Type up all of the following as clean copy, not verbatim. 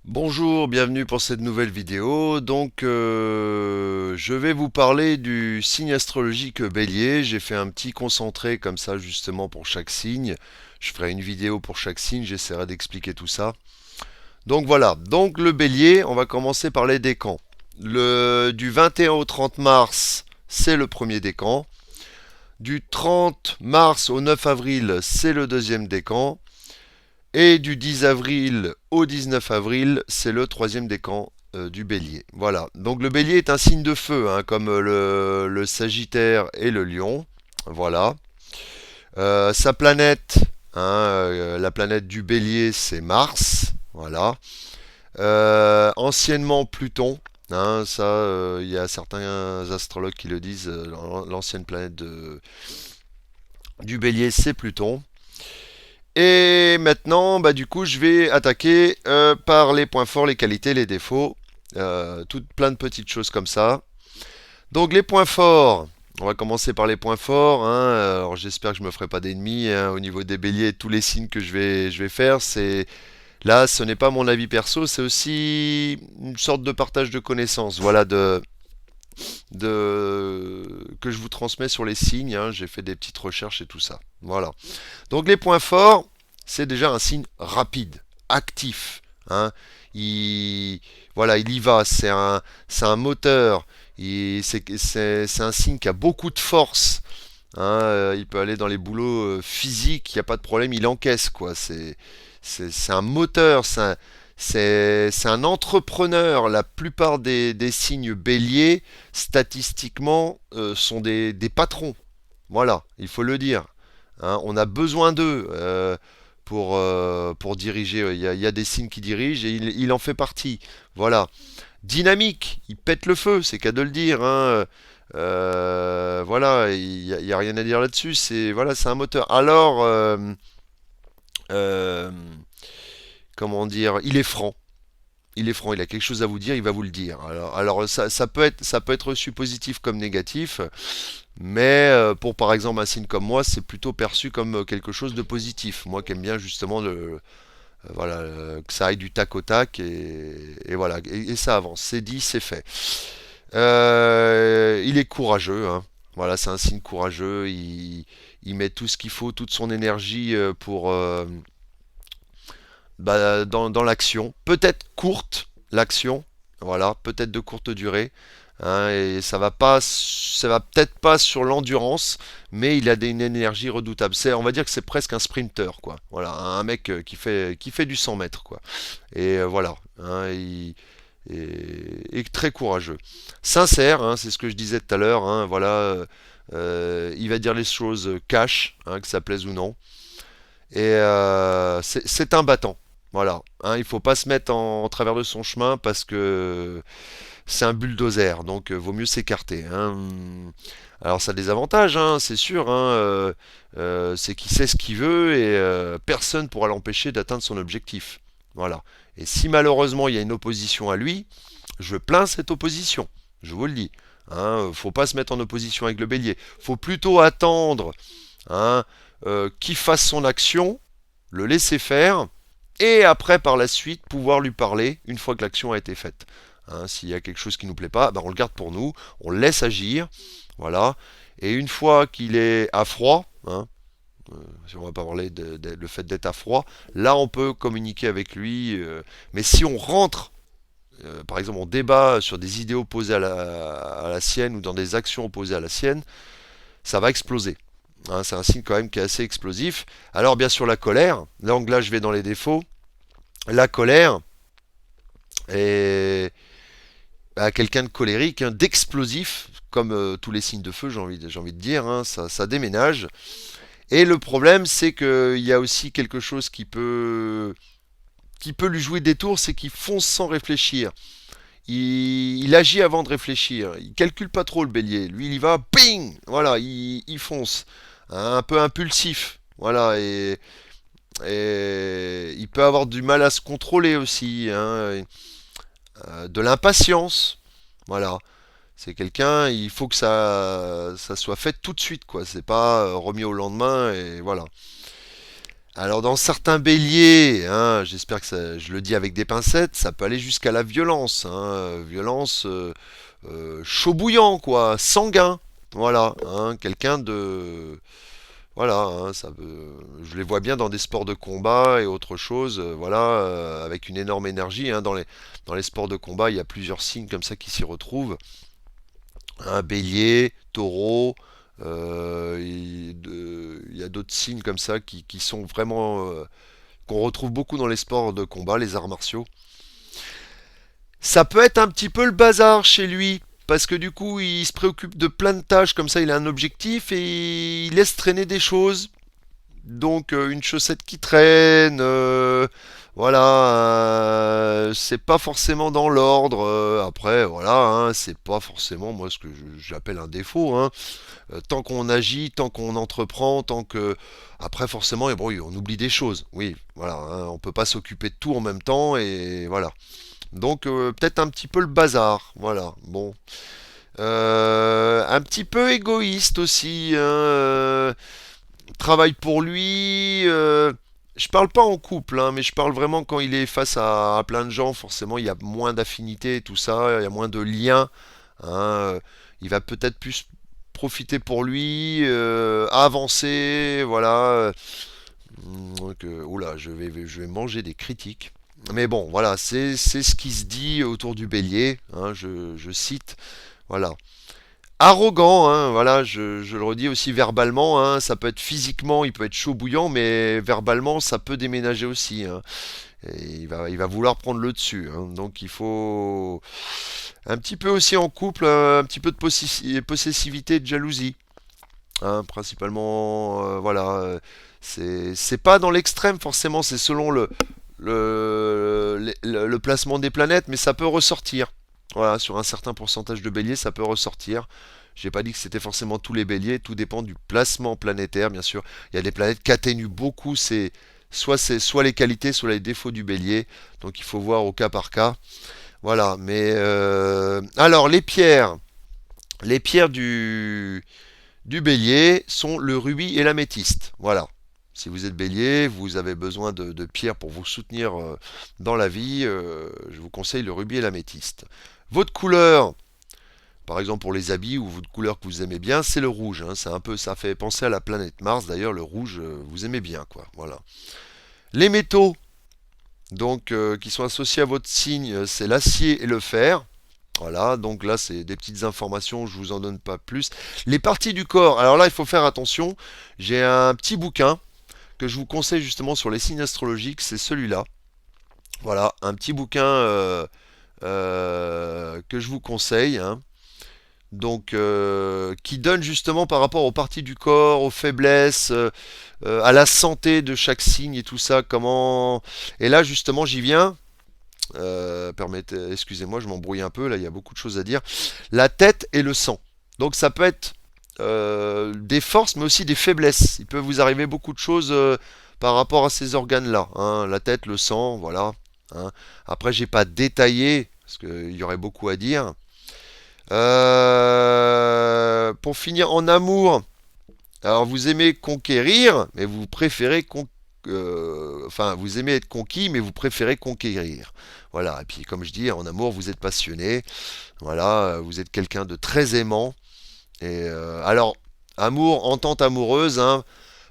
Bonjour, bienvenue pour cette nouvelle vidéo. Je vais vous parler du signe astrologique Bélier. J'ai fait un petit concentré comme ça justement pour chaque signe. Je ferai une vidéo pour chaque signe, j'essaierai d'expliquer tout ça. Donc voilà, donc le Bélier, on va commencer par les décans. Du 21 au 30 mars, c'est le premier décan. Du 30 mars au 9 avril, c'est le deuxième décan. Et du 10 avril au 19 avril, c'est le troisième décan du bélier. Voilà. Donc le bélier est un signe de feu, hein, comme le Sagittaire et le lion. Voilà. Sa planète, hein, la planète du bélier, c'est Mars. Voilà. Anciennement Pluton. Hein, ça, il y a certains astrologues qui le disent. L'ancienne planète du bélier, c'est Pluton. Et maintenant, bah, du coup, je vais attaquer par les points forts, les qualités, les défauts, plein de petites choses comme ça. Donc les points forts, on va commencer par les points forts. Hein. Alors j'espère que je me ferai pas d'ennemis hein, au niveau des béliers et tous les signes que je vais faire. C'est là, ce n'est pas mon avis perso, c'est aussi une sorte de partage de connaissances. Voilà, que je vous transmets sur les signes. Hein. J'ai fait des petites recherches et tout ça. Voilà. Donc les points forts, c'est déjà un signe rapide, actif. Hein. Il, voilà, il y va, c'est un moteur. C'est un signe qui a beaucoup de force. Hein. Il peut aller dans les boulots physiques, il n'y a pas de problème, il encaisse quoi. C'est un moteur, c'est un entrepreneur. La plupart des signes béliers, statistiquement, sont des patrons. Voilà, il faut le dire. Hein, on a besoin d'eux pour diriger. Il y a des signes qui dirigent et il en fait partie. Voilà. Dynamique, il pète le feu, c'est qu'à de le dire. Hein. Voilà, il y a rien à dire là-dessus. C'est un moteur. Alors, euh, comment dire, il est franc. Il est franc, il a quelque chose à vous dire, il va vous le dire. Alors ça peut être reçu positif comme négatif. Mais pour par exemple un signe comme moi, c'est plutôt perçu comme quelque chose de positif. Moi qui aime bien justement voilà, que ça aille du tac au tac et voilà, et ça avance. C'est dit, c'est fait. Il est courageux. Hein. Voilà, c'est un signe courageux. Il met tout ce qu'il faut, toute son énergie pour dans l'action. Peut-être courte l'action. Voilà, peut-être de courte durée. Hein, et ça va peut-être pas sur l'endurance, mais il a une énergie redoutable. On va dire que c'est presque un sprinter, quoi. Voilà, un mec qui fait du 100 mètres, quoi. Et voilà, hein, il est très courageux, sincère, hein, c'est ce que je disais tout à l'heure. Hein, voilà, il va dire les choses cash, hein, que ça plaise ou non. Et c'est un battant. Voilà, hein, il faut pas se mettre en travers de son chemin parce que c'est un bulldozer, donc vaut mieux s'écarter. Hein. Alors ça a des avantages, hein, c'est sûr. Hein, c'est qu'il sait ce qu'il veut et personne pourra l'empêcher d'atteindre son objectif. Voilà. Et si malheureusement il y a une opposition à lui, je plains cette opposition. Je vous le dis. Hein, faut pas se mettre en opposition avec le bélier. Faut plutôt attendre hein, qu'il fasse son action, le laisser faire, et après par la suite pouvoir lui parler une fois que l'action a été faite. Hein, s'il y a quelque chose qui nous plaît pas, ben on le garde pour nous, on le laisse agir, voilà. Et une fois qu'il est à froid, hein, si on va pas parler le fait d'être à froid, là on peut communiquer avec lui. Mais si on rentre, par exemple on débat sur des idées opposées à la sienne ou dans des actions opposées à la sienne, ça va exploser. Hein, c'est un signe quand même qui est assez explosif. Alors bien sûr la colère, donc là je vais dans les défauts. La colère est quelqu'un de colérique, hein, d'explosif, comme tous les signes de feu, j'ai envie de dire, hein, ça déménage. Et le problème, c'est qu'il y a aussi quelque chose qui peut lui jouer des tours, c'est qu'il fonce sans réfléchir. Il agit avant de réfléchir. Il calcule pas trop le bélier. Lui, il y va, ping, voilà, il fonce. Hein, un peu impulsif. Voilà, et il peut avoir du mal à se contrôler aussi. Hein, de l'impatience. Voilà. C'est quelqu'un, il faut que ça soit fait tout de suite, quoi. C'est pas remis au lendemain, et voilà. Alors dans certains béliers, hein, j'espère que je le dis avec des pincettes, ça peut aller jusqu'à la violence, hein, violence chaud bouillant quoi, sanguin, voilà, hein, quelqu'un de, voilà, hein, je les vois bien dans des sports de combat et autre chose, voilà, avec une énorme énergie, hein, dans les sports de combat, il y a plusieurs signes comme ça qui s'y retrouvent, un bélier, taureau. Il y a d'autres signes comme ça qui sont vraiment qu'on retrouve beaucoup dans les sports de combat, les arts martiaux. Ça peut être un petit peu le bazar chez lui, parce que du coup, il se préoccupe de plein de tâches, comme ça, il a un objectif et il laisse traîner des choses. Donc, une chaussette qui traîne, voilà, c'est pas forcément dans l'ordre. Après, voilà, hein, c'est pas forcément moi ce que j'appelle un défaut. Hein. Tant qu'on agit, tant qu'on entreprend, tant que après forcément, et bon, on oublie des choses. Oui, voilà, hein, on peut pas s'occuper de tout en même temps et voilà. Donc peut-être un petit peu le bazar, voilà. Bon, un petit peu égoïste aussi. Hein, travaille pour lui. Je parle pas en couple, hein, mais je parle vraiment quand il est face à plein de gens. Forcément, il y a moins d'affinité, tout ça. Il y a moins de liens. Hein, il va peut-être plus profiter pour lui, avancer, voilà. Donc, oula, je vais manger des critiques. Mais bon, voilà, c'est ce qui se dit autour du bélier, hein, je cite, voilà. Arrogant, hein, voilà, je le redis aussi verbalement, hein, ça peut être physiquement, il peut être chaud bouillant, mais verbalement, ça peut déménager aussi. Hein, et il va vouloir prendre le dessus. Hein, donc il faut un petit peu aussi en couple, un petit peu de possessivité et de jalousie. Hein, principalement, voilà, c'est pas dans l'extrême forcément, c'est selon le placement des planètes, mais ça peut ressortir. Voilà, sur un certain pourcentage de béliers, ça peut ressortir. J'ai pas dit que c'était forcément tous les béliers, tout dépend du placement planétaire, bien sûr. Il y a des planètes qui atténuent beaucoup c'est soit les qualités, soit les défauts du bélier. Donc il faut voir au cas par cas. Voilà, mais alors les pierres du bélier sont le rubis et l'améthyste. Voilà. Si vous êtes bélier, vous avez besoin de pierres pour vous soutenir dans la vie, je vous conseille le rubis et l'améthyste. Votre couleur, par exemple pour les habits ou votre couleur que vous aimez bien, c'est le rouge. Hein. C'est un peu, ça fait penser à la planète Mars. D'ailleurs, le rouge, vous aimez bien, quoi. Voilà. Les métaux, donc, qui sont associés à votre signe, c'est l'acier et le fer. Voilà, donc là c'est des petites informations, je vous en donne pas plus. Les parties du corps, alors là il faut faire attention. J'ai un petit bouquin que je vous conseille justement sur les signes astrologiques, c'est celui-là. Voilà, un petit bouquin que je vous conseille. Hein. Donc, qui donne justement par rapport aux parties du corps, aux faiblesses, à la santé de chaque signe et tout ça, comment. Et là justement j'y viens. Excusez-moi, je m'embrouille un peu, là il y a beaucoup de choses à dire. La tête et le sang. Donc ça peut être des forces, mais aussi des faiblesses. Il peut vous arriver beaucoup de choses par rapport à ces organes-là. Hein. La tête, le sang, voilà. Hein. Après, j'ai pas détaillé, parce qu'il y aurait beaucoup à dire. Pour finir, en amour, alors vous aimez conquérir, mais vous préférez enfin, vous aimez être conquis, mais vous préférez conquérir. Voilà. Et puis, comme je dis, en amour, vous êtes passionné. Voilà, vous êtes quelqu'un de très aimant. Et alors, amour, entente amoureuse, hein,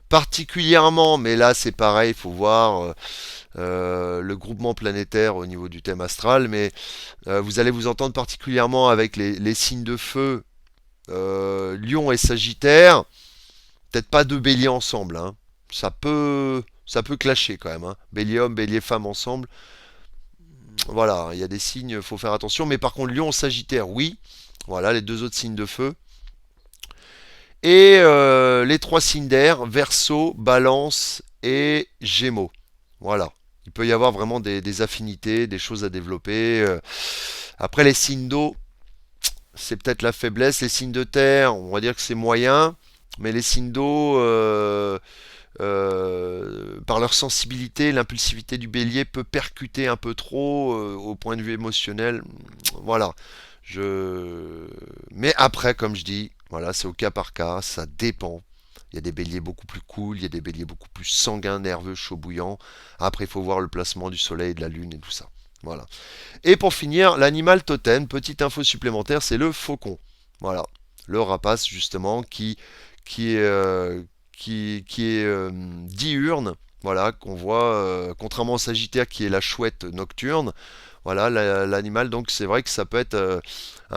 particulièrement, mais là c'est pareil, il faut voir le groupement planétaire au niveau du thème astral, mais vous allez vous entendre particulièrement avec les signes de feu, Lion et Sagittaire, peut-être pas deux béliers ensemble, hein. Ça peut clasher quand même, hein. Bélier homme, bélier femme ensemble. Voilà, il y a des signes, faut faire attention, mais par contre Lion, Sagittaire, oui. Voilà, les deux autres signes de feu. Et les trois signes d'air, Verseau, Balance et Gémeaux. Voilà. Il peut y avoir vraiment des affinités, des choses à développer. Après les signes d'eau, c'est peut-être la faiblesse. Les signes de terre, on va dire que c'est moyen. Mais les signes d'eau, par leur sensibilité, l'impulsivité du bélier peut percuter un peu trop au point de vue émotionnel. Voilà. Mais après, comme je dis, voilà, c'est au cas par cas, ça dépend. Il y a des béliers beaucoup plus cool, il y a des béliers beaucoup plus sanguins, nerveux, chauds bouillants. Après, il faut voir le placement du soleil, de la lune et tout ça. Voilà. Et pour finir, l'animal totem, petite info supplémentaire, c'est le faucon. Voilà. Le rapace, justement, qui est diurne. Voilà, qu'on voit, contrairement au Sagittaire qui est la chouette nocturne. Voilà, l'animal, donc c'est vrai que ça peut être.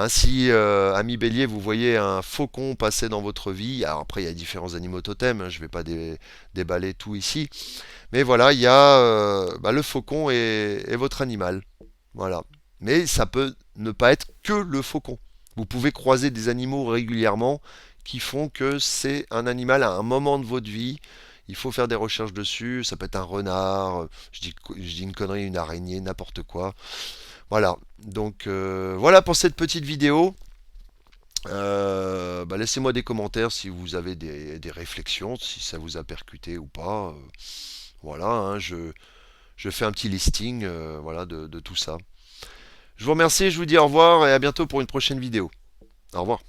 Si, ami bélier, vous voyez un faucon passer dans votre vie, alors après il y a différents animaux totems, hein, je ne vais pas déballer tout ici, mais voilà, il y a le faucon est votre animal. Voilà. Mais ça peut ne pas être que le faucon. Vous pouvez croiser des animaux régulièrement qui font que c'est un animal à un moment de votre vie. Il faut faire des recherches dessus. Ça peut être un renard, je dis une connerie, une araignée, n'importe quoi. Voilà. Donc voilà pour cette petite vidéo. Laissez-moi des commentaires si vous avez des réflexions, si ça vous a percuté ou pas. Voilà, hein, je fais un petit listing voilà, de tout ça. Je vous remercie, je vous dis au revoir et à bientôt pour une prochaine vidéo. Au revoir.